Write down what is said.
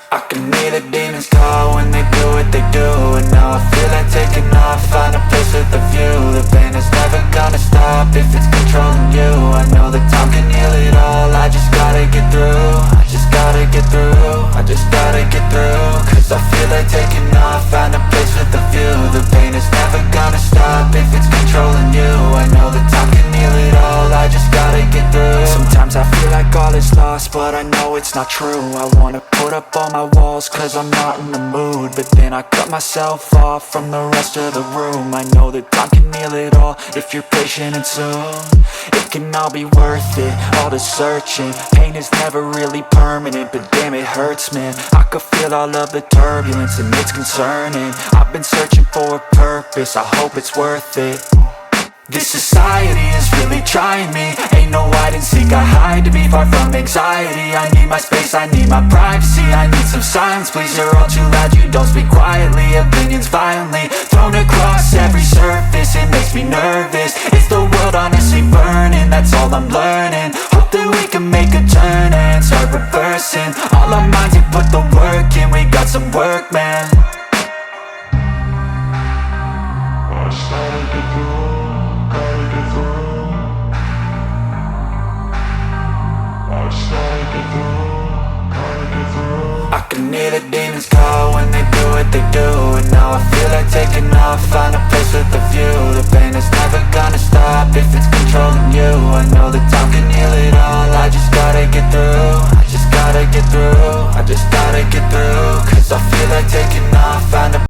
I can hear the demons call when they do what they do. And now I feel like taking off, find a place with a view. The pain is never gonna stop if it's controlling you. I know that time can heal it all, I just gotta get through. I just gotta get through, I just gotta get through. Cause I feel like taking off, find a place with a view. The pain is never gonna stop if it's controlling you. I know that time can heal it all, I just gotta get through. Sometimes I feel like all is lost, but I know it's not true. I wanna put up all my walls cause I'm not in the mood, but then I cut myself off from the rest of the room. I know that time can heal it all if you're patient and soon it can all be worth it, all the searching. Pain is never really permanent, but damn it hurts, man. I could feel all of the turbulence and it's concerning. I've been searching for a purpose, I hope it's worth it. This society is really trying me. Ain't no hide and seek, I hide to be far from anxiety. I need my space, I need my privacy. I need some silence, please, you're all too loud. You don't speak quietly, opinions violently thrown across every surface. It makes me nervous, is the world honestly burning? That's all I'm learning. Hope that we can make a turn and start reversing all our minds and put the work in. We got some work, man. I started to do. I can hear the demons call when they do what they do, and now I feel like taking off, find a place with a view. The pain is never gonna stop if it's controlling you. I know that time can heal it all, I just gotta get through. I just gotta get through, I just gotta get through. Cause I feel like taking